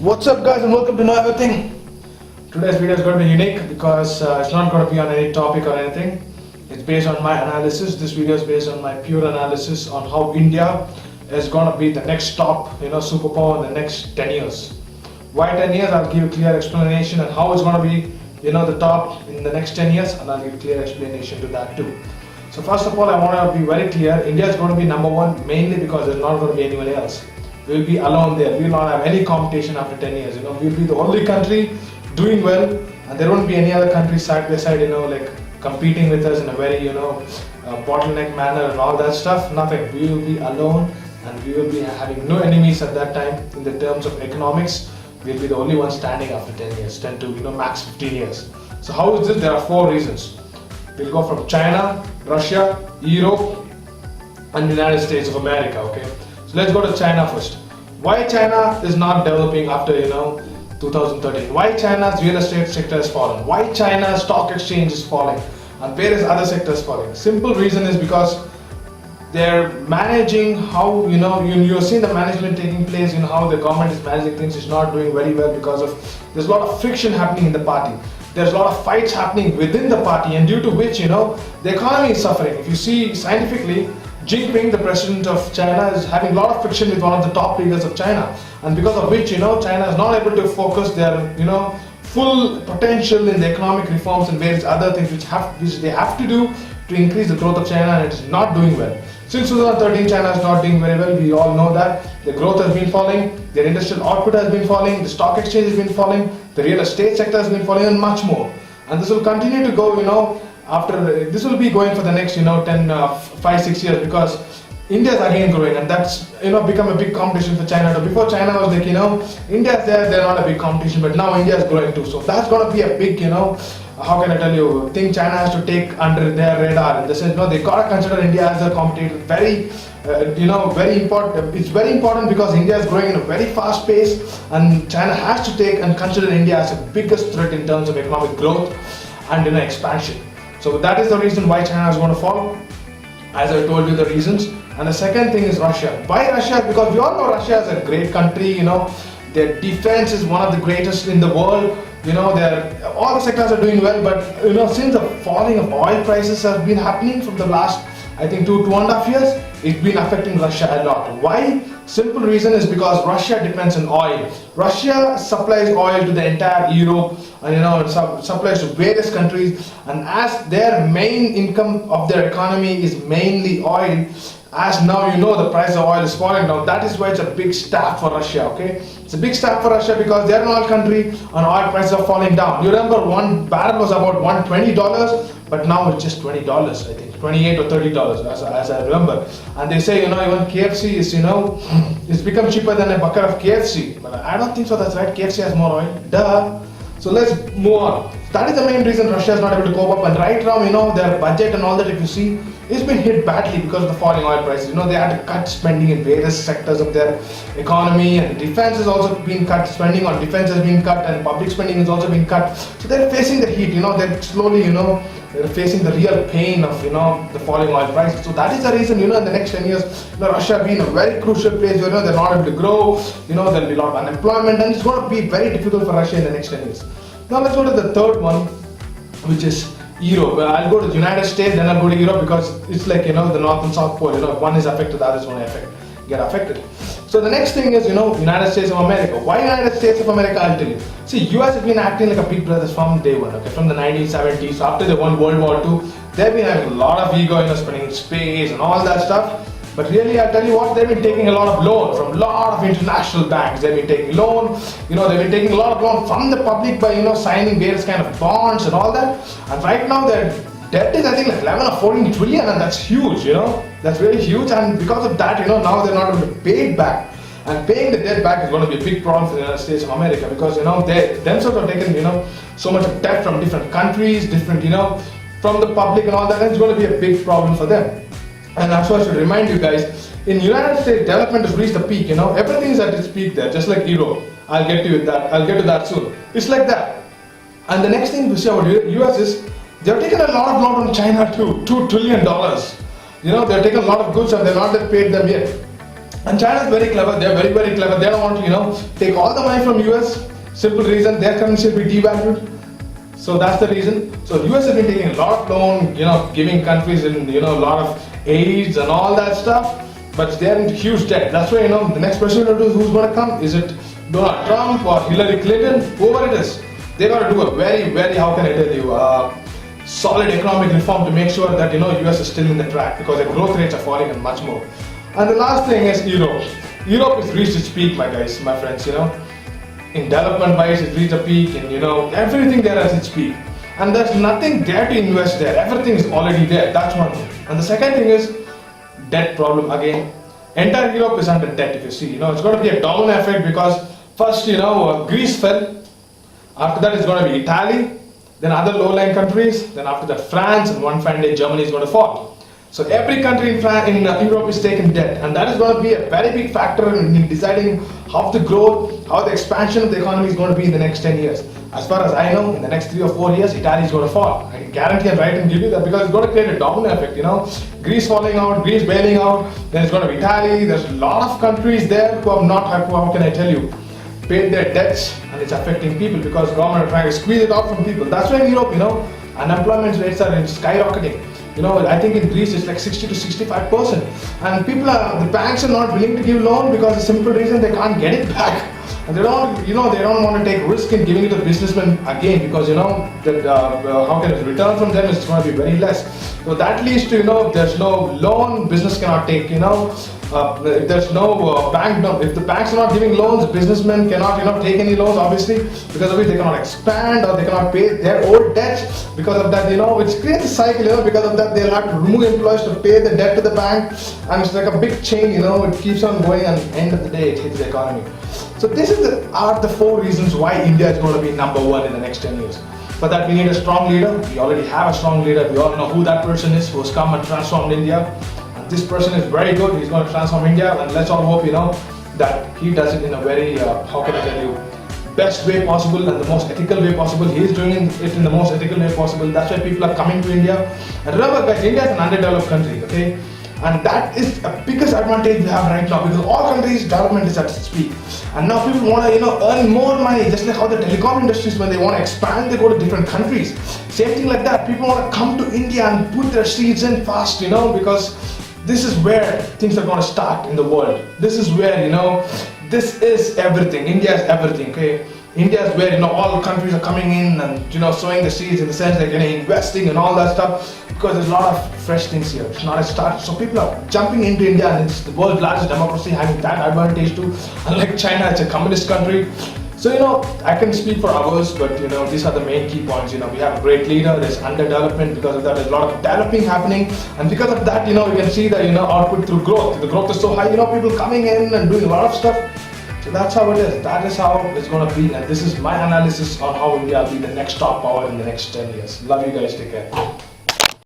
What's up guys and welcome to Know Everything. Today's video is going to be unique because it's not going to be on any topic or anything. It's based on my analysis. This video is based on my pure analysis on how India is going to be the next top superpower in the next 10 years. Why 10 years? I'll give a clear explanation and how it's going to be the top in the next 10 years, and I'll give a clear explanation to that too. So first of all, I want to be very clear. India is going to be number one mainly because there's not going to be anyone else. We'll be alone there. We will not have any competition after 10 years. We'll be the only country doing well, and there won't be any other country side by side, like competing with us in a very, bottleneck manner and all that stuff. Nothing. We will be alone, and we will be having no enemies at that time. In the terms of economics, we'll be the only one standing after 10 years, 10 to max 15 years. So how is this? There are 4 reasons. We'll go from China, Russia, Europe, and the United States of America. Okay. So let's go to China first. Why China is not developing after 2013? Why China's real estate sector is falling? Why China's stock exchange is falling? And various other sectors falling? Simple reason is because they're managing how you're seeing the management taking place. How the government is managing things is not doing very well because of there's a lot of friction happening in the party. There's a lot of fights happening within the party, and due to which the economy is suffering. If you see scientifically, Jinping, the president of China, is having a lot of friction with one of the top leaders of China, and because of which China is not able to focus their full potential in the economic reforms and various other things which they have to do to increase the growth of China, and it is not doing well. Since 2013, China is not doing very well. We all know that the growth has been falling, their industrial output has been falling, the stock exchange has been falling, the real estate sector has been falling, and much more. And this will continue to go. After this will be going for the next 5-6 years, because India is again growing, and that's become a big competition for China. Before China was like India is there, they're not a big competition, but now India is growing too. So that's going to be a big how can I tell you, thing China has to take under their radar. In the sense, they gotta consider India as a competitor. Very very important. It's very important because India is growing in a very fast pace, and China has to take and consider India as the biggest threat in terms of economic growth and expansion. So that is the reason why China is going to fall, as I told you the reasons. And the second thing is Russia. Why Russia? Because we all know Russia is a great country. Their defense is one of the greatest in the world. All the sectors are doing well, but since the falling of oil prices has been happening from the last, I think 2.5 years, it's been affecting Russia a lot. Why? Simple reason is because Russia depends on oil. Russia supplies oil to the entire Europe, and supplies to various countries, and as their main income of their economy is mainly oil, as now the price of oil is falling down. That is why it's a big stab for Russia. Okay, it's a big stab for Russia because they're an oil country and oil prices are falling down. You remember one barrel was about $120, but now it's just $20. I think $28 or $30 as I remember. And they say even KFC is it's become cheaper than a bucket of KFC. But I don't think so. That's right. KFC has more oil. Duh. So let's move on. That is the main reason Russia is not able to cope up. And right now, their budget and all that, if you see, it's been hit badly because of the falling oil prices. They had to cut spending in various sectors of their economy, and defense has also been cut. Spending on defense has been cut, and public spending has also been cut. So they're facing the heat. They're slowly, they're facing the real pain of the falling oil prices. So that is the reason in the next 10 years Russia being a very crucial place where they're not able to grow. There'll be a lot of unemployment, and it's going to be very difficult for Russia in the next 10 years. Now let's go to the third one, which is Europe. I'll go to the United States, then I'll go to Europe, because it's like the North and South Pole. One is affected, the other is going to get affected. So the next thing is United States of America. Why United States of America? I'll tell you. See, US has been acting like a big brother from day one. Okay, from the 1970s, after they won World War II, they've been having a lot of ego, spending in space and all that stuff. But really, I'll tell you what, they've been taking a lot of loan from a lot of international banks. They've been taking loan, they've been taking a lot of loan from the public by, signing various kind of bonds and all that. And right now, their debt is, I think, like 11 or 14 trillion, and that's huge, That's really huge, and because of that, now they're not able to pay it back. And paying the debt back is going to be a big problem for the United States of America, because, they themselves have taken, so much of debt from different countries, different, from the public and all that, and it's going to be a big problem for them. And that's why I should remind you guys, in United States, development has reached the peak, everything is at its peak there, just like Europe. I'll get to that soon. It's like that. And the next thing we see about US is, they've taken a lot of loan from China too, $2 trillion. They've taken a lot of goods and they've not yet paid them yet. And China is very clever. They're very, very clever. They don't want to, take all the money from US. Simple reason, their currency will be devalued. So that's the reason. So US has been taking a lot of loan, giving countries in, a lot of aids and all that stuff. But they're in huge debt. That's why, the next president is who's going to come. Is it Donald Trump or Hillary Clinton? Whoever it is, they got to do a very, very, how can I tell you, solid economic reform to make sure that, US is still in the track because the growth rates are falling and much more. And the last thing is Europe. Europe has reached its peak, my guys, my friends, In development wise, it's reached a peak and, everything there has its peak. And there's nothing there to invest there. Everything is already there. That's one thing. And the second thing is debt problem again. Entire Europe is under debt, if you see. It's going to be a domino effect because first, Greece fell. After that, it's going to be Italy. Then other low-lying countries. Then after that, France. And one fine day, Germany is going to fall. So every country in Europe is taking debt, and that is going to be a very big factor in deciding how the growth, how the expansion of the economy is going to be in the next 10 years. As far as I know, in the next 3 or 4 years, Italy is going to fall. I can guarantee and write and give you that because it's going to create a domino effect, Greece falling out, Greece bailing out, then it's going to be Italy. There's a lot of countries there who have not, how can I tell you, paid their debts, and it's affecting people because government are trying to squeeze it out from people. That's why in Europe, unemployment rates are skyrocketing. I think in Greece it's like 60 to 65%. And the banks are not willing to give loan because the simple reason they can't get it back. And they don't, they don't want to take risk in giving it to businessmen again because, that how can it return from them is going to be very less. So that leads to, if there's no loan, business cannot take, if there's no bank, if the banks are not giving loans, businessmen cannot, take any loans, obviously, because of which they cannot expand or they cannot pay their old debts. Because of that, it creates a cycle, because of that, they'll have to remove employees to pay the debt to the bank, and it's like a big chain, it keeps on going, and at the end of the day, it hits the economy. So this are the 4 reasons why India is going to be number 1 in the next 10 years. For that, we need a strong leader. We already have a strong leader. We all know who that person is, who has come and transformed India. This person is very good. He's going to transform India, and let's all hope that he does it in a very how can I tell you, best way possible and the most ethical way possible. He is doing it in the most ethical way possible. That's why people are coming to India. And remember, guys, India is an underdeveloped country, okay? And that is the biggest advantage we have right now because all countries' development is at its peak. And now people want to earn more money, just like how the telecom industries, when they want to expand, they go to different countries. Same thing like that. People want to come to India and put their seeds in fast, because this is where things are going to start in the world. This is where, this is everything. India is everything, okay? India is where, all countries are coming in and, sowing the seeds in the sense that, investing and all that stuff because there's a lot of fresh things here. It's not a start. So people are jumping into India and it's the world's largest democracy having that advantage too. Unlike China, it's a communist country. So, I can speak for hours, but, these are the main key points. We have a great leader, there's underdevelopment, because of that, there's a lot of developing happening, and because of that, you can see the, output through growth. The growth is so high, people coming in and doing a lot of stuff. So that's how it is. That is how it's going to be, and this is my analysis on how India will be the next top power in the next 10 years. Love you guys, take care.